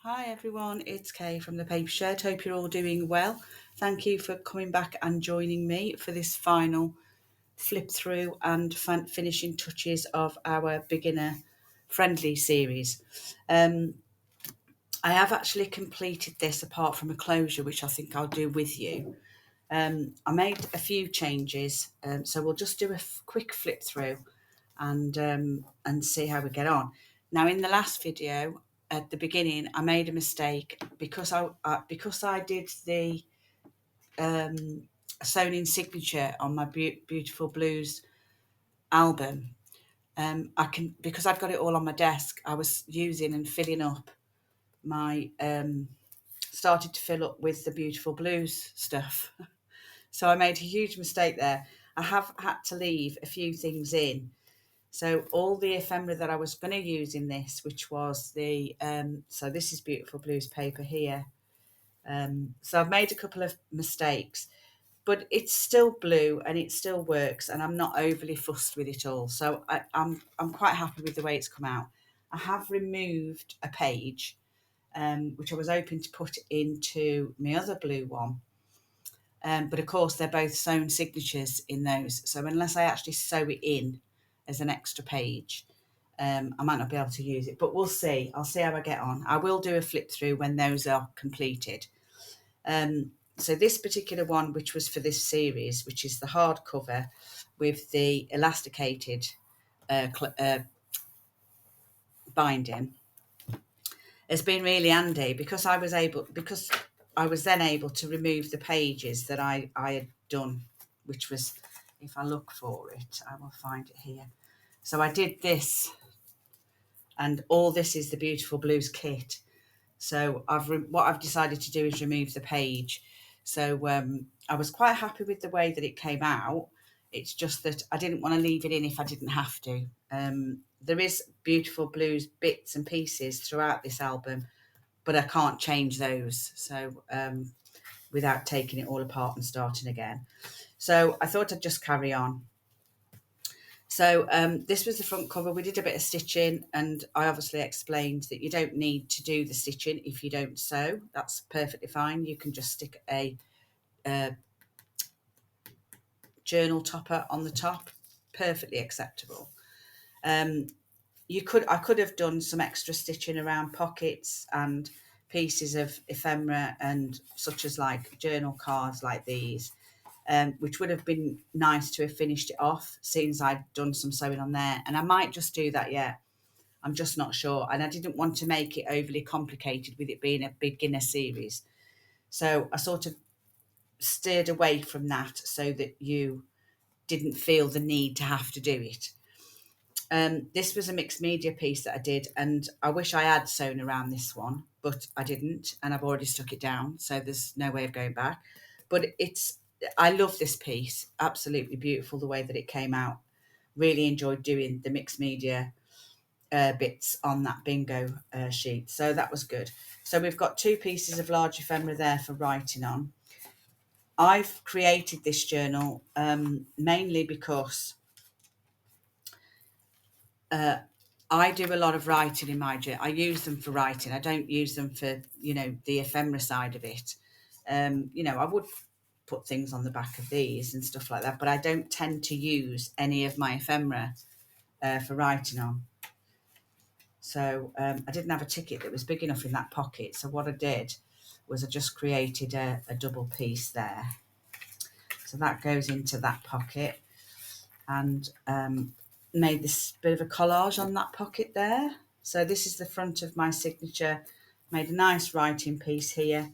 Hi everyone, it's Kay from the Paper Shed. Hope you're all doing well. Thank you for coming back and joining me for this final flip through and finishing touches of our beginner friendly series. I have actually completed this apart from a closure, which I think I'll do with you. I made a few changes, so we'll just do a quick flip through and see how we get on. Now, in the last video at the beginning, I made a mistake because I did the sewn in signature on my Beautiful Blues album. I can because I've got it all on my desk. I was using and filling up my started to fill up with the Beautiful Blues stuff. So I made a huge mistake there. I have had to leave a few things in. So all the ephemera that I was going to use in this, which was so this is Beautiful Blues paper here. So I've made a couple of mistakes, but it's still blue and it still works, and I'm not overly fussed with it all. So I'm quite happy with the way it's come out. I have removed a page, which I was hoping to put into my other blue one. But of course, they're both sewn signatures in those. So unless I actually sew it in as an extra page, I might not be able to use it. But we'll see. I'll see how I get on. I will do a flip through when those are completed. So this particular one, which was for this series, which is the hardcover with the elasticated binding, has been really handy because I was then able to remove the pages that I had done, which was, if I look for it, I will find it here. So I did this, and all this is the Beautiful Blues kit. So what I've decided to do is remove the page. So I was quite happy with the way that it came out. It's just that I didn't want to leave it in if I didn't have to. There is Beautiful Blues bits and pieces throughout this album, but I can't change those. So without taking it all apart and starting again. So I thought I'd just carry on. So this was the front cover. We did a bit of stitching, and I obviously explained that you don't need to do the stitching if you don't sew. That's perfectly fine. You can just stick a journal topper on the top. Perfectly acceptable. I could have done some extra stitching around pockets and pieces of ephemera, and such as like journal cards like these. Which would have been nice to have finished it off since I'd done some sewing on there. And I might just do that yet. I'm just not sure. And I didn't want to make it overly complicated with it being a beginner series. So I sort of steered away from that so that you didn't feel the need to have to do it. This was a mixed media piece that I did, and I wish I had sewn around this one, but I didn't, and I've already stuck it down, so there's no way of going back. But I love this piece, absolutely beautiful the way that it came out. Really enjoyed doing the mixed media bits on that bingo sheet, so that was good. So we've got two pieces of large ephemera there for writing on. I've created this journal mainly because I do a lot of writing in my journal. I use them for writing. I don't use them for, the ephemera side of it. I would put things on the back of these and stuff like that, but I don't tend to use any of my ephemera for writing on. So I didn't have a ticket that was big enough in that pocket. So what I did was I just created a double piece there. So that goes into that pocket, and made this bit of a collage on that pocket there. So this is the front of my signature. Made a nice writing piece here.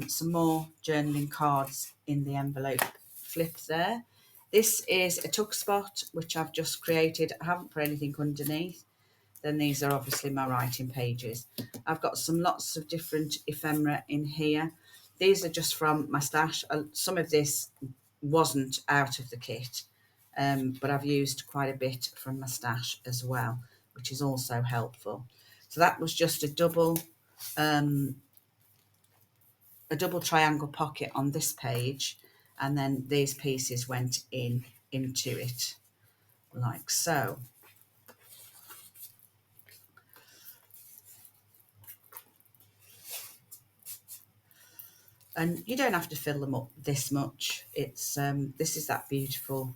Some more journaling cards in the envelope flipped there. This is a tuck spot, which I've just created. I haven't put anything underneath. Then these are obviously my writing pages. I've got lots of different ephemera in here. These are just from my stash. Some of this wasn't out of the kit, but I've used quite a bit from my stash as well, which is also helpful. So that was just a double triangle pocket on this page, and then these pieces went into it like so. And you don't have to fill them up this much. It's this is that beautiful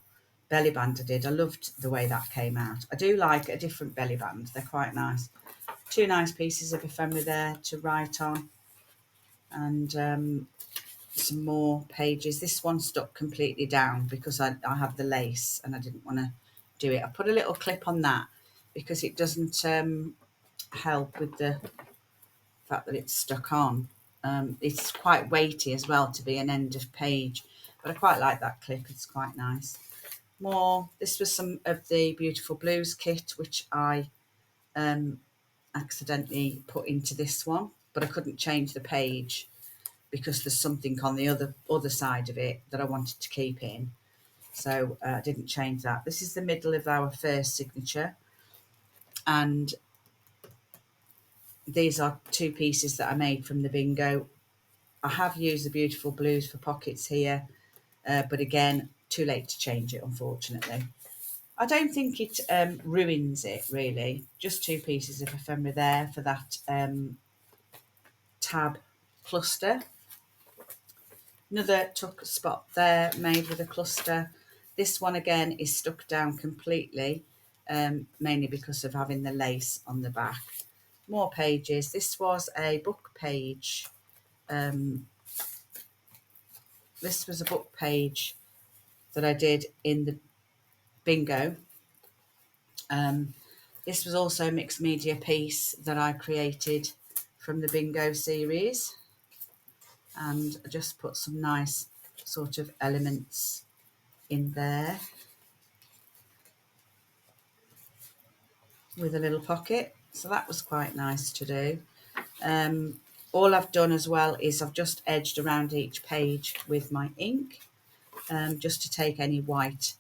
belly band I did. I loved the way that came out. I do like a different belly band. They're quite nice. Two nice pieces of ephemera there to write on, and some more pages. This one stuck completely down because I have the lace and I didn't want to do it. I put a little clip on that because it doesn't help with the fact that it's stuck on. It's quite weighty as well to be an end of page, but I quite like that clip. It's quite nice. More, this was some of the Beautiful Blues kit, which I accidentally put into this one, but I couldn't change the page because there's something on the other side of it that I wanted to keep in. So I didn't change that. This is the middle of our first signature. And these are two pieces that I made from the bingo. I have used the Beautiful Blues for pockets here, but again, too late to change it, unfortunately. I don't think it ruins it, really. Just two pieces of ephemera there for that tab cluster. Another tuck spot there made with a cluster. This one again is stuck down completely, mainly because of having the lace on the back. More pages. This was a book page. This was a book page that I did in the bingo. This was also a mixed media piece that I created from the bingo series, and I just put some nice sort of elements in there with a little pocket, so that was quite nice to do. All I've done as well is I've just edged around each page with my ink, just to take any white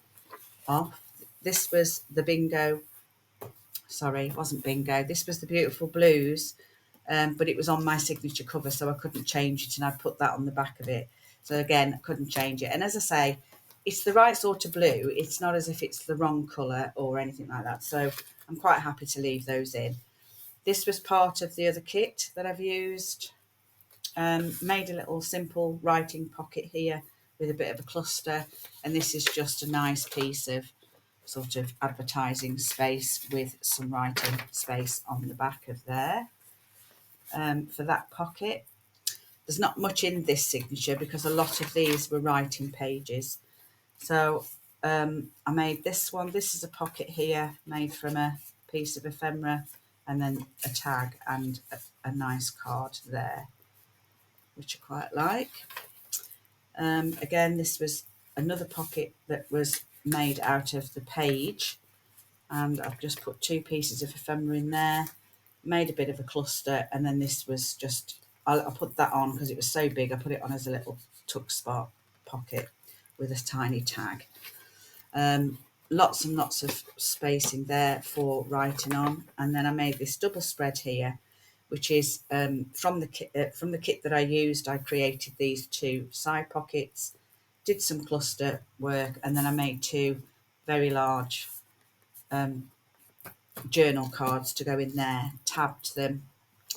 off. This was the bingo, sorry, it wasn't bingo, this was the Beautiful Blues, but it was on my signature cover, so I couldn't change it, and I put that on the back of it. So again, I couldn't change it. And as I say, it's the right sort of blue. It's not as if it's the wrong colour or anything like that. So I'm quite happy to leave those in. This was part of the other kit that I've used. Made a little simple writing pocket here with a bit of a cluster. And this is just a nice piece of sort of advertising space with some writing space on the back of there. For that pocket. There's not much in this signature because a lot of these were writing pages. So I made this one. This is a pocket here made from a piece of ephemera, and then a tag and a nice card there, which I quite like. Again, this was another pocket that was made out of the page, and I've just put two pieces of ephemera in there, made a bit of a cluster, and then this was just, I put that on because it was so big. I put it on as a little tuck spot pocket with a tiny tag. Lots and lots of spacing there for writing on. And then I made this double spread here, which is from the kit that I used. I created these two side pockets, did some cluster work, and then I made two very large journal cards to go in there, tabbed them.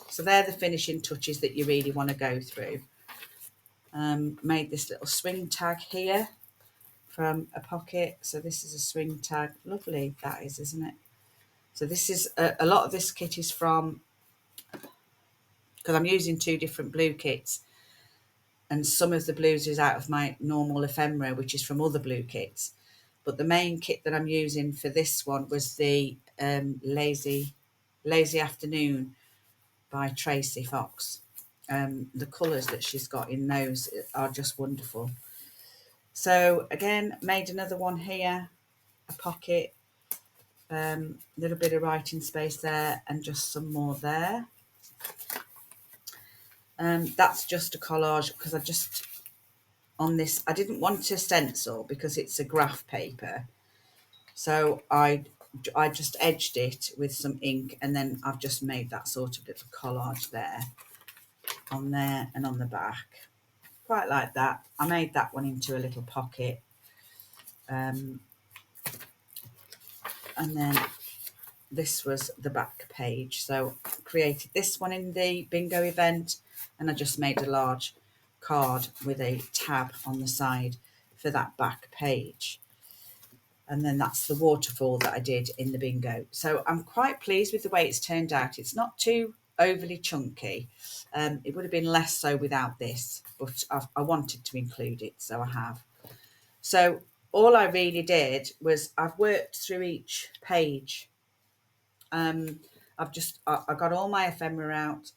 So they're the finishing touches that you really want to go through. Made this little swing tag here from a pocket. So this is a swing tag. Lovely that is, isn't it? So this is a lot of this kit is from, because I'm using two different blue kits, and some of the blues is out of my normal ephemera, which is from other blue kits. But the main kit that I'm using for this one was the Lazy Afternoon by Tracy Fox. The colours that she's got in those are just wonderful. So again, made another one here, a pocket, little bit of writing space there, and just some more there. That's just a collage because on this, I didn't want to stencil because it's a graph paper. So I just edged it with some ink, and then I've just made that sort of little collage there and on the back. Quite like that. I made that one into a little pocket. And then this was the back page. So I created this one in the bingo event, and I just made a large card with a tab on the side for that back page. And then that's the waterfall that I did in the bingo. So I'm quite pleased with the way it's turned out. It's not too overly chunky. It would have been less so without this, but I wanted to include it, so I have. So all I really did was I've worked through each page. I got all my ephemera out.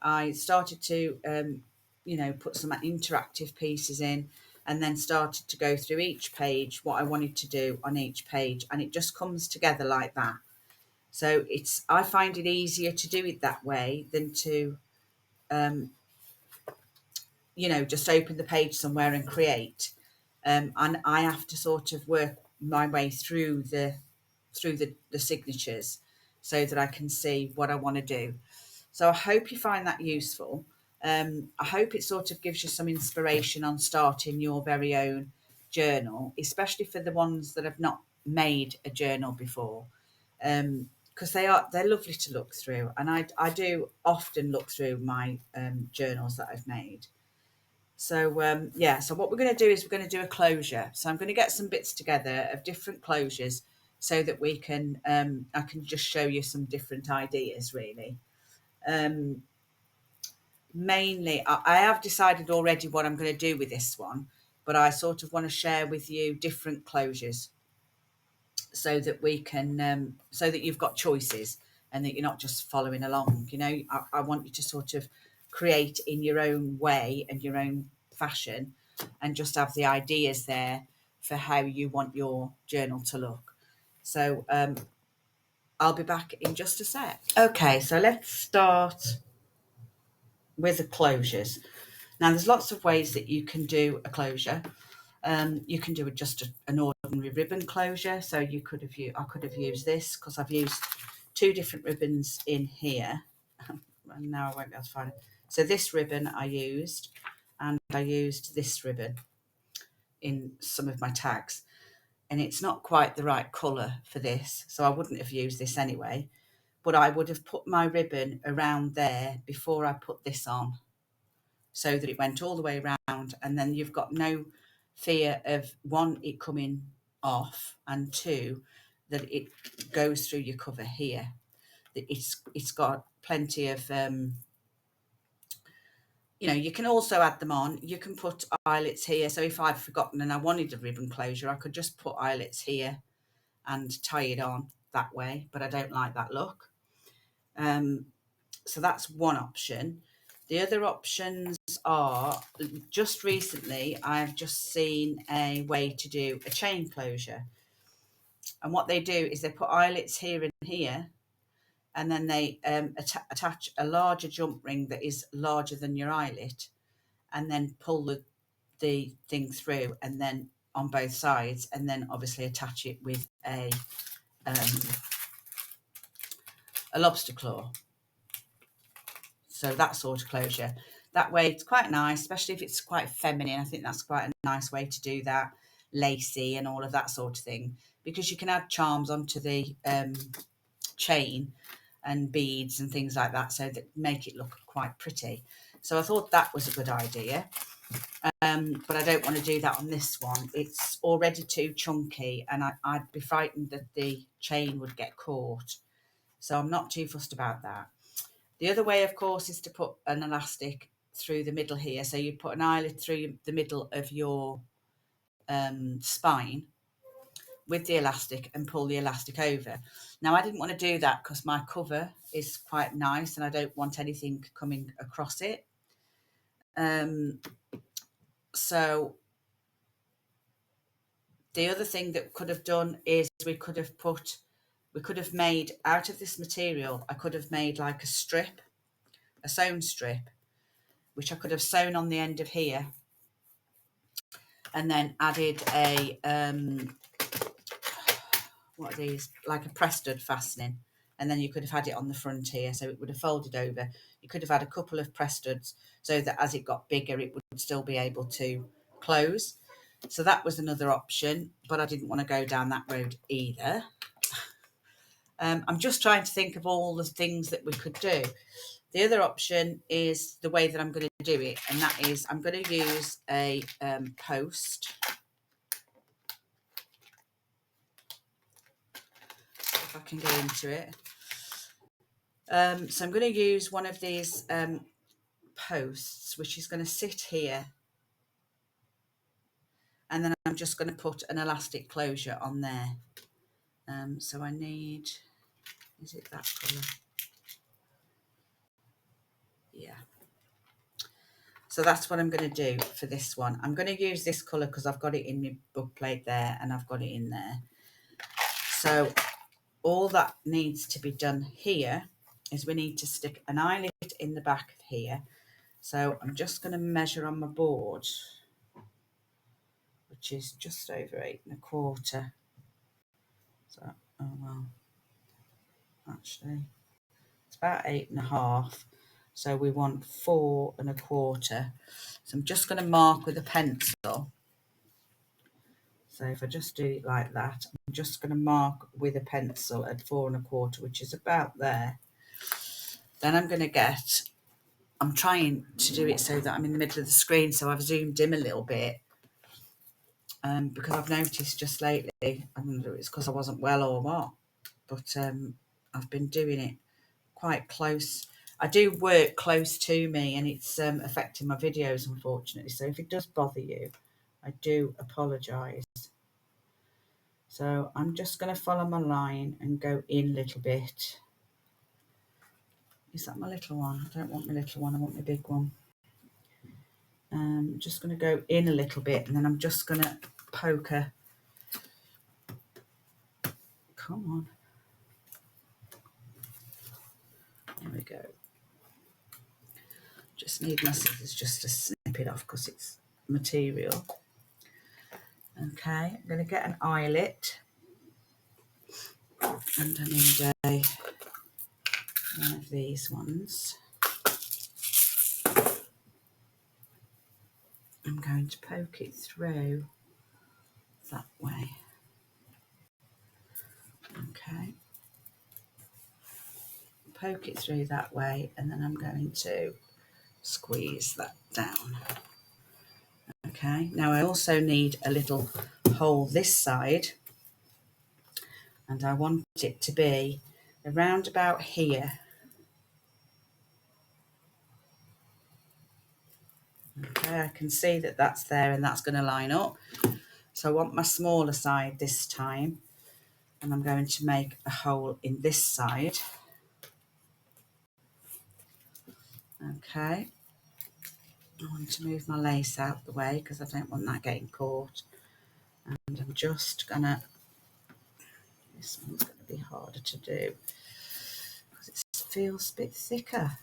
I started to, put some interactive pieces in, and then started to go through each page, what I wanted to do on each page, and it just comes together like that. So I find it easier to do it that way than to, just open the page somewhere and create. And I have to sort of work my way through the signatures so that I can see what I want to do. So I hope you find that useful. I hope it sort of gives you some inspiration on starting your very own journal, especially for the ones that have not made a journal before, because they're lovely to look through, and I do often look through my journals that I've made. So so what we're going to do is we're going to do a closure. So I'm going to get some bits together of different closures so that we can I can just show you some different ideas really. Mainly, I have decided already what I'm going to do with this one, but I sort of want to share with you different closures so that we can, so that you've got choices and that you're not just following along. I want you to sort of create in your own way and your own fashion, and just have the ideas there for how you want your journal to look. So I'll be back in just a sec. Okay, so let's start with the closures. Now, there's lots of ways that you can do a closure. You can do an ordinary ribbon closure. So I could have used this, because I've used two different ribbons in here. And now I won't be able to find it. So this ribbon I used, and I used this ribbon in some of my tags. And it's not quite the right colour for this, so I wouldn't have used this anyway. But I would have put my ribbon around there before I put this on, so that it went all the way around, and then you've got no fear of, one, it coming off, and two, that it goes through your cover here. It's got plenty of, you can also add them on. You can put eyelets here. So if I'd forgotten and I wanted a ribbon closure, I could just put eyelets here and tie it on that way, but I don't like that look. So that's one option. The other options are, just recently, I've just seen a way to do a chain closure. And what they do is they put eyelets here and here, and then they attach a larger jump ring that is larger than your eyelet, and then pull the thing through, and then on both sides, and then obviously attach it with a lobster claw. So that sort of closure. That way it's quite nice, especially if it's quite feminine. I think that's quite a nice way to do that. Lacy and all of that sort of thing, because you can add charms onto the chain and beads and things like that, so that make it look quite pretty. So I thought that was a good idea. But I don't want to do that on this one. It's already too chunky, and I'd be frightened that the chain would get caught. So I'm not too fussed about that. The other way, of course, is to put an elastic through the middle here. So you put an eyelet through the middle of your spine with the elastic and pull the elastic over. Now, I didn't want to do that because my cover is quite nice and I don't want anything coming across it. So the other thing that could have done is we could have made out of this material, I could have made like a strip, a sewn strip, which I could have sewn on the end of here, and then added a what are these, like a press stud fastening, and then you could have had it on the front here, so it would have folded over. You could have had a couple of press studs so that as it got bigger it would still be able to close. So that was another option, but I didn't want to go down that road either. I'm just trying to think of all the things that we could do. The other option is the way that I'm going to do it, and that is I'm going to use a post. If I can go into it. So I'm going to use one of these posts, which is going to sit here, and then I'm just going to put an elastic closure on there. So I need, is it that colour? Yeah. So that's what I'm going to do for this one. I'm going to use this colour because I've got it in my book plate there, and I've got it in there. So all that needs to be done here is we need to stick an eyelet in the back of here. So I'm just going to measure on my board, which is just over 8 1/4. So, oh well, actually, it's about 8 1/2. So we want 4 1/4. So I'm just going to mark with a pencil. So if I just do it like that, I'm just going to mark with a pencil at 4 1/4, which is about there. Then I'm going to get, I'm trying to do it so that I'm in the middle of the screen, so I've zoomed in a little bit. Because I've noticed just lately, I don't know if it's because I wasn't well or what, but I've been doing it quite close. I do work close to me, and it's affecting my videos, unfortunately. So if it does bother you, I do apologise. So I'm just going to follow my line and go in a little bit. Is that my little one? I don't want my little one, I want my big one. I'm just going to go in a little bit, and then I'm just going to poke her. Come on. There we go. Just need my scissors just to snip it off because it's material. Okay, I'm going to get an eyelet, and I need one of these ones. I'm going to poke it through that way. Okay, poke it through that way, and then I'm going to squeeze that down. Okay, now I also need a little hole this side, and I want it to be around about here. Okay, I can see that that's there, and that's going to line up. So I want my smaller side this time, and I'm going to make a hole in this side. Okay, I want to move my lace out the way because I don't want that getting caught. And I'm just gonna, this one's going to be harder to do because it feels a bit thicker.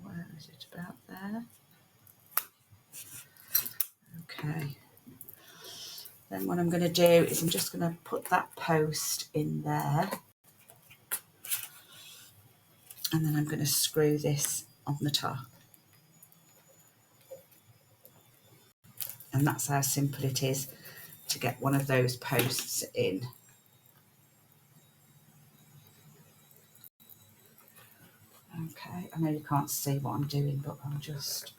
Where is it? About there? Okay. Then what I'm going to do is I'm just going to put that post in there, and then I'm going to screw this on the top. And that's how simple it is to get one of those posts in. Okay, I know you can't see what I'm doing, but I'm just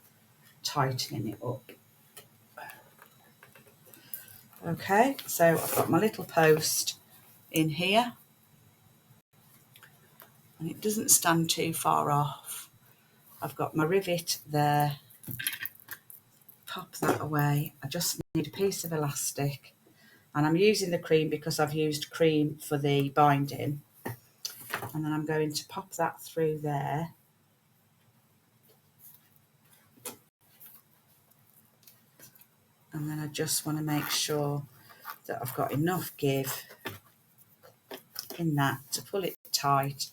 tightening it up. Okay, so I've got my little post in here, and it doesn't stand too far off. I've got my rivet there. Pop that away. I just need a piece of elastic, and I'm using the cream because I've used cream for the binding, and then I'm going to pop that through there. And then I just want to make sure that I've got enough give in that to pull it tight,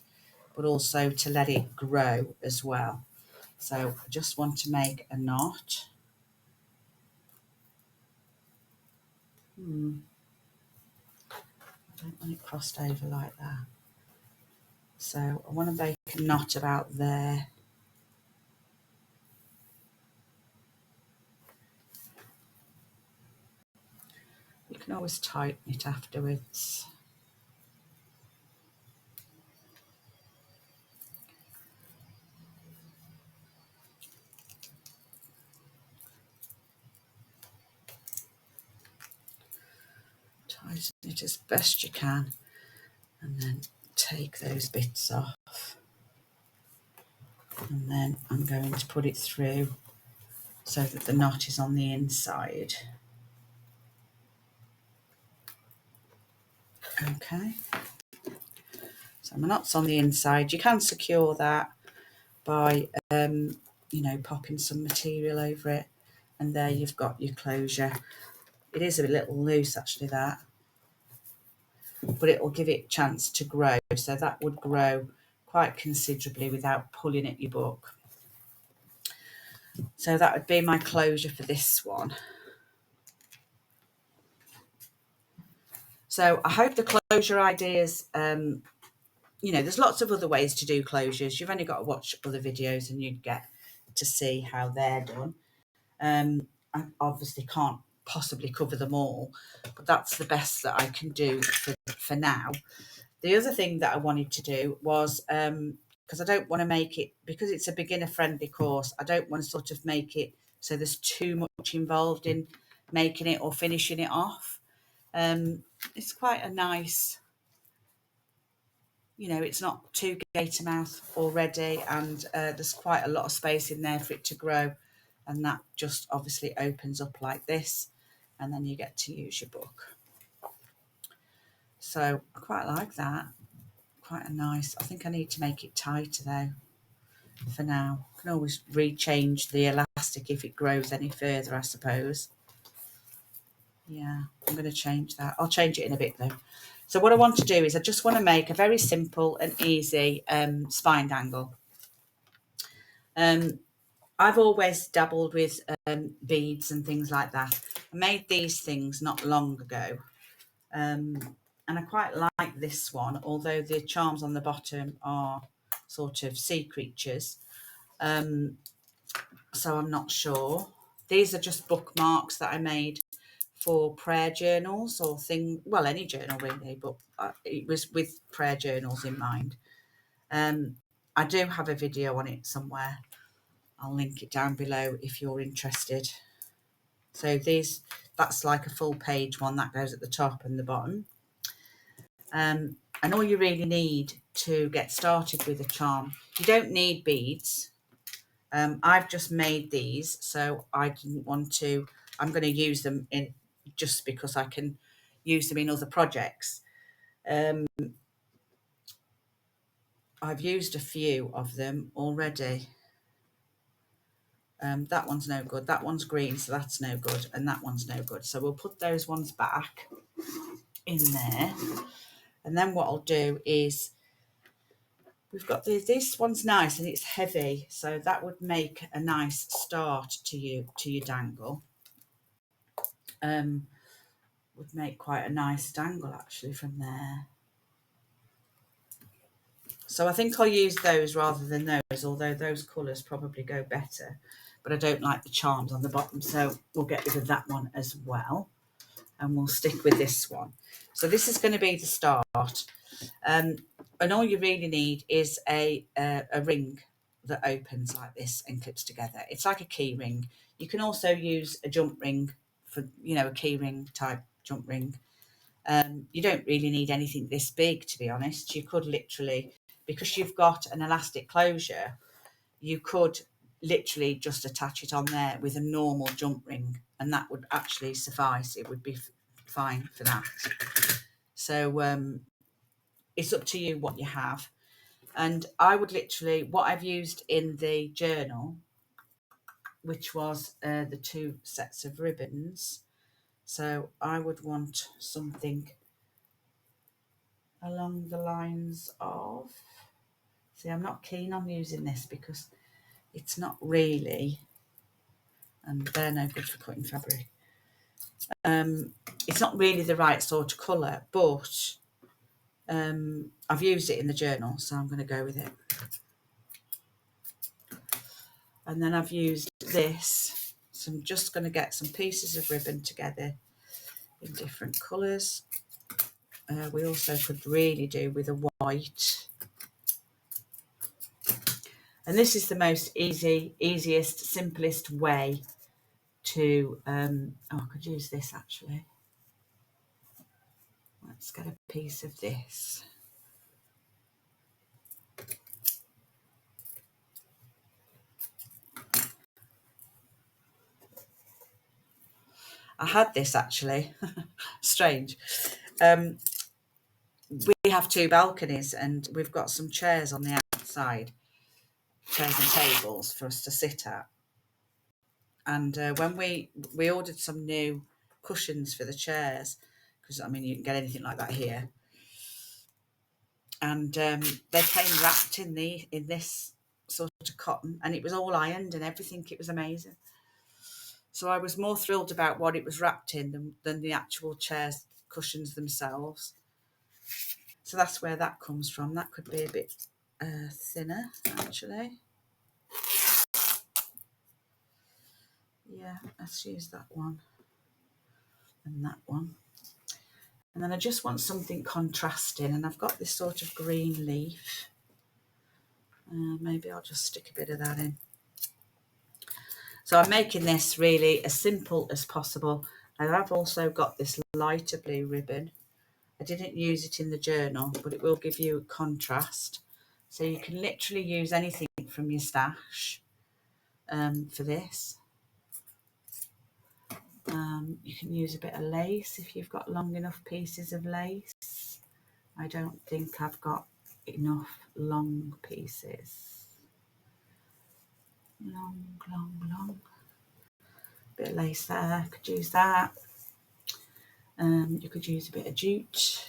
but also to let it grow as well. So I just want to make a knot. I don't want it crossed over like that. So I want to make a knot about there. You can always tighten it afterwards. tighten it as best you can, and then take those bits off. And then I'm going to put it through so that the knot is on the inside. Okay, so my knot's on the inside. You can secure that by you know, popping some material over it, and there you've got your closure. It is a little loose actually, that, but it will give it a chance to grow, so that would grow quite considerably without pulling at your book. So that would be my closure for this one. So I hope the closure ideas, you know, there's lots of other ways to do closures. You've only got to watch other videos and you'd get to see how they're done. I obviously can't possibly cover them all, but that's the best that I can do for now. The other thing that I wanted to do was, because I don't want to make it, because it's a beginner friendly course, I don't want to sort of make it so there's too much involved in making it or finishing it off. It's quite a nice, you know, it's not too gator mouth already, and there's quite a lot of space in there for it to grow, and that just obviously opens up like this, and then you get to use your book. So I quite like that. Quite a nice. I think I need to make it tighter though for now. I can always rechange the elastic if it grows any further, I suppose. Yeah, I'm going to change that. I'll change it in a bit though. So what I want to do is I just want to make a very simple and easy spine dangle. I've always dabbled with beads and things like that. I made these things not long ago. And I quite like this one, although the charms on the bottom are sort of sea creatures. So I'm not sure. These are just bookmarks that I made for prayer journals or well, any journal really, but it was with prayer journals in mind. I do have a video on it somewhere. I'll link it down below if you're interested. So that's like a full page one that goes at the top and the bottom. And all you really need to get started with a charm, you don't need beads. I've just made these, so I didn't want to, I'm going to use them in just because I can use them in other projects. I've used a few of them already. That one's no good. That one's green, so that's no good. And that one's no good. So we'll put those ones back in there. And then what I'll do is, we've got this one's nice and it's heavy, so that would make a nice start to your dangle. Would make quite a nice dangle actually from there. So I think I'll use those rather than those, although those colours probably go better. But I don't like the charms on the bottom, so we'll get rid of that one as well. And we'll stick with this one. So this is going to be the start. And all you really need is a ring that opens like this and clips together. It's like a key ring. You can also use a jump ring for, you know, a key ring type jump ring. You don't really need anything this big, to be honest. You could literally, because you've got an elastic closure, you could literally just attach it on there with a normal jump ring, and that would actually suffice. It would be fine for that. So it's up to you what you have. And I would literally, what I've used in the journal, which was the 2 sets of ribbons. So I would want something along the lines of, see, I'm not keen on using this because it's not really, and they're no good for cutting fabric. It's not really the right sort of colour, but I've used it in the journal, so I'm going to go with it. And then I've used this, so I'm just going to get some pieces of ribbon together in different colours. We also could really do with a white. And this is the most easiest, simplest way to, oh, I could use this actually. let's get a piece of this. I had this actually, strange. We have 2 balconies and we've got some chairs on the outside, chairs and tables for us to sit at. And when we ordered some new cushions for the chairs, because I mean you can get anything like that here, and they came wrapped in this sort of cotton, and it was all ironed and everything. It was amazing. So I was more thrilled about what it was wrapped in than the actual chairs cushions themselves. So that's where that comes from. That could be a bit thinner, actually. Yeah, let's use that one and that one. And then I just want something contrasting, and I've got this sort of green leaf. Maybe I'll just stick a bit of that in. So I'm making this really as simple as possible. And I've also got this lighter blue ribbon. I didn't use it in the journal, but it will give you a contrast. So you can literally use anything from your stash for this. You can use a bit of lace if you've got long enough pieces of lace. I don't think I've got enough long pieces. Long. Bit of lace there, could use that. You could use a bit of jute,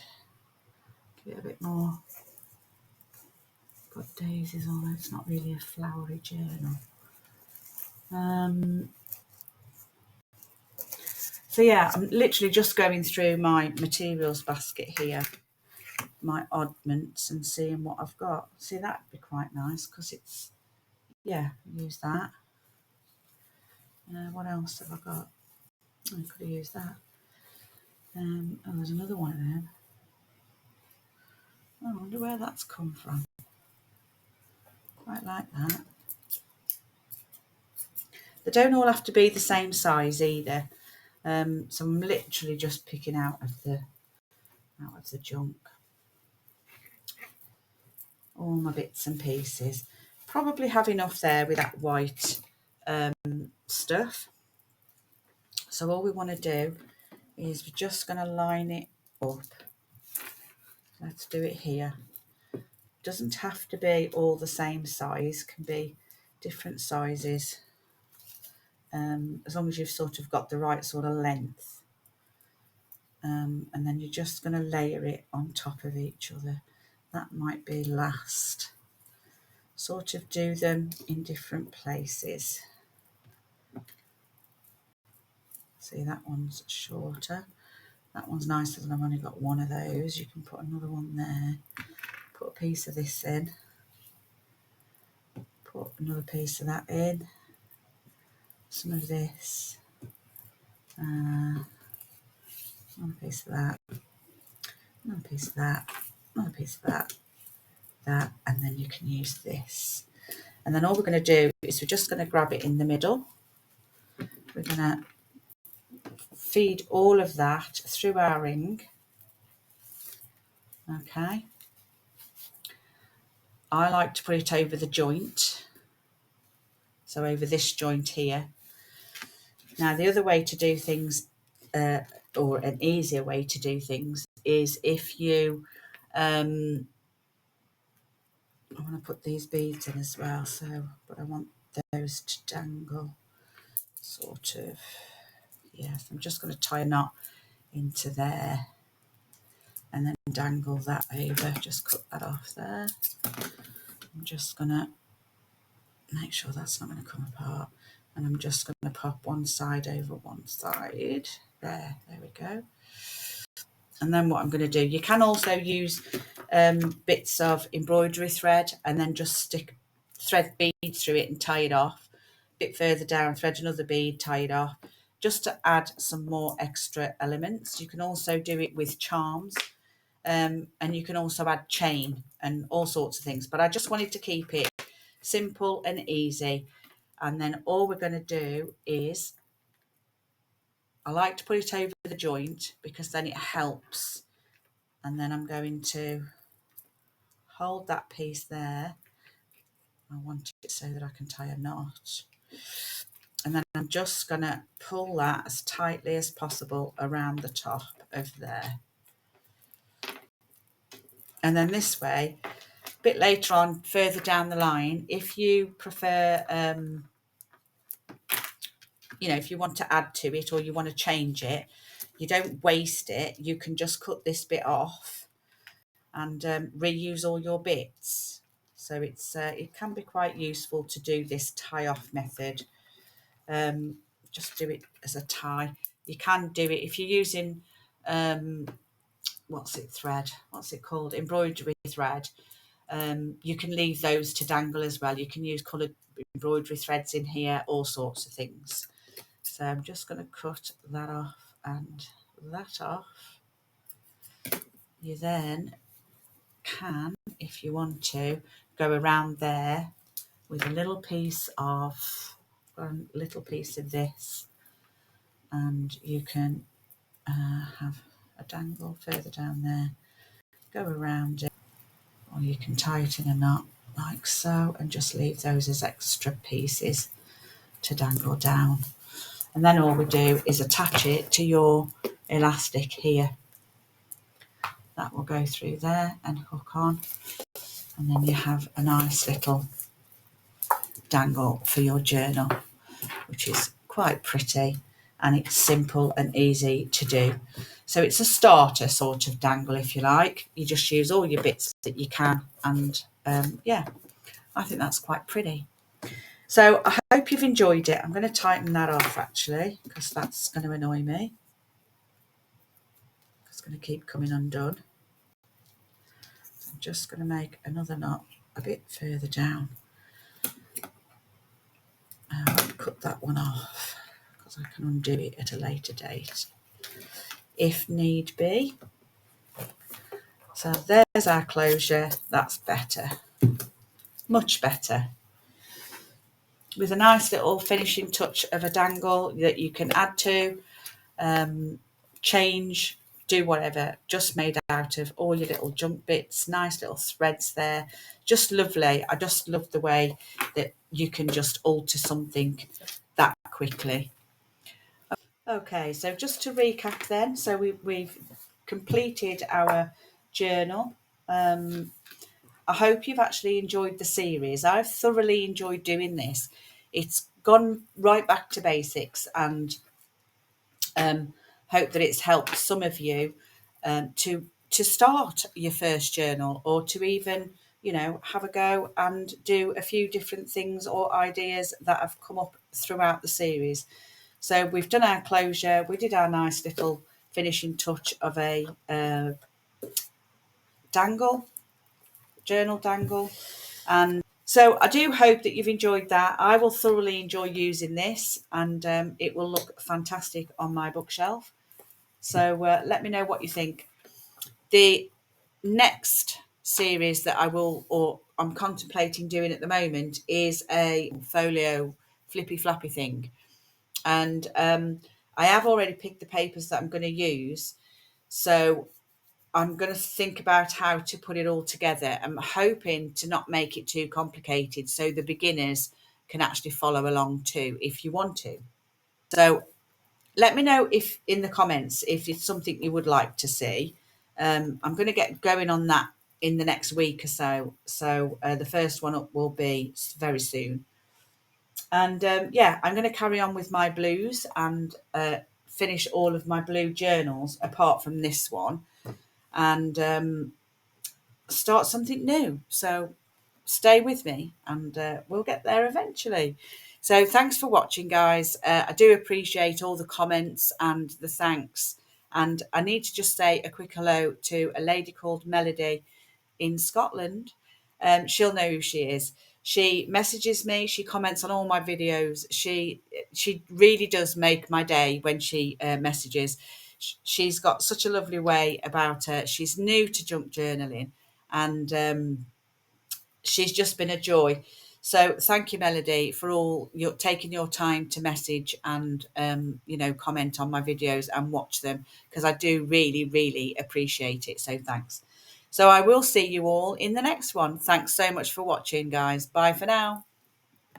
give it a bit more. Got daisies, although it's not really a flowery journal. So yeah, I'm literally just going through my materials basket here, my oddments, and seeing what I've got. See, that'd be quite nice because it's, yeah, use that. What else have I got? I could have used that. Oh, there's another one of them. Oh, I wonder where that's come from. Quite like that. They don't all have to be the same size either. So I'm literally just picking out of the junk. All my bits and pieces. Probably have enough there with that white stuff. So all we want to do is we're just going to line it up. Let's do it here. Doesn't have to be all the same size, can be different sizes, as long as you've sort of got the right sort of length. And then you're just going to layer it on top of each other. That might be last. Sort of do them in different places. See, that one's shorter. That one's nicer than I've only got one of those. You can put another one there. Put a piece of this in. Put another piece of that in. Some of this. Another piece of that. Another piece of that. Another piece of that. That. And then you can use this. And then all we're going to do is we're just going to grab it in the middle. We're going to feed all of that through our ring. Okay. I like to put it over the joint. So over this joint here. Now the other way to do things, or an easier way to do things, is if you, I want to put these beads in as well, but I want those to dangle, sort of. Yes, I'm just going to tie a knot into there and then dangle that over. Just cut that off there. I'm just going to make sure that's not going to come apart. And I'm just going to pop one side over one side. There we go. And then what I'm going to do, you can also use bits of embroidery thread and then just stick thread beads through it and tie it off. A bit further down, thread another bead, tie it off, just to add some more extra elements. You can also do it with charms, and you can also add chain and all sorts of things. But I just wanted to keep it simple and easy. And then all we're going to do is, I like to put it over the joint because then it helps And then I'm going to hold that piece there. I want it so that I can tie a knot. And then I'm just going to pull that as tightly as possible around the top of there. And then this way, a bit later on, further down the line, if you prefer, if you want to add to it or you want to change it, you don't waste it. You can just cut this bit off and reuse all your bits. So it can be quite useful to do this tie-off method. Just do it as a tie. You can do it if you're using what's it called, embroidery thread. You can leave those to dangle as well. You can use coloured embroidery threads in here, all sorts of things. So I'm just going to cut that off and that off. You then can, if you want to, go around there with a little piece of this, and you can have a dangle further down there, go around it, or you can tie it in a knot like so and just leave those as extra pieces to dangle down. And then all we do is attach it to your elastic here. That will go through there and hook on, and then you have a nice little dangle for your journal, which is quite pretty, and it's simple and easy to do. So it's a starter sort of dangle, if you like. You just use all your bits that you can, and yeah, I think that's quite pretty. So I hope you've enjoyed it. I'm going to tighten that off actually, because that's going to annoy me. It's going to keep coming undone. So I'm just going to make another knot a bit further down. I'll cut that one off because I can undo it at a later date if need be. So there's our closure. That's better, much better, with a nice little finishing touch of a dangle that you can add to, change, do whatever, just made out of all your little junk bits, nice little threads there, just lovely. I just love the way that you can just alter something that quickly. Okay, so just to recap then, so we've completed our journal. I hope you've actually enjoyed the series. I've thoroughly enjoyed doing this. It's gone right back to basics, and hope that it's helped some of you to start your first journal, or to even have a go and do a few different things or ideas that have come up throughout the series. So we've done our closure. We did our nice little finishing touch of a journal dangle. And so I do hope that you've enjoyed that. I will thoroughly enjoy using this, and it will look fantastic on my bookshelf. So let me know what you think. The next series that I'm contemplating doing at the moment is a folio flippy flappy thing. And I have already picked the papers that I'm going to use. So I'm going to think about how to put it all together. I'm hoping to not make it too complicated so the beginners can actually follow along too, if you want to. So let me know if in the comments if it's something you would like to see. I'm going to get going on that in the next week or so. So the first one up will be very soon. And yeah, I'm going to carry on with my blues and finish all of my blue journals apart from this one, and start something new. So stay with me, and we'll get there eventually. So thanks for watching, guys. I do appreciate all the comments and the thanks. And I need to just say a quick hello to a lady called Melody in Scotland. She'll know who she is. She messages me. She comments on all my videos. She really does make my day when she messages. She's got such a lovely way about her. She's new to junk journaling, and she's just been a joy. So thank you, Melody, for all your taking your time to message and comment on my videos and watch them, because I do really, really appreciate it. So thanks. So I will see you all in the next one. Thanks so much for watching, guys. Bye for now.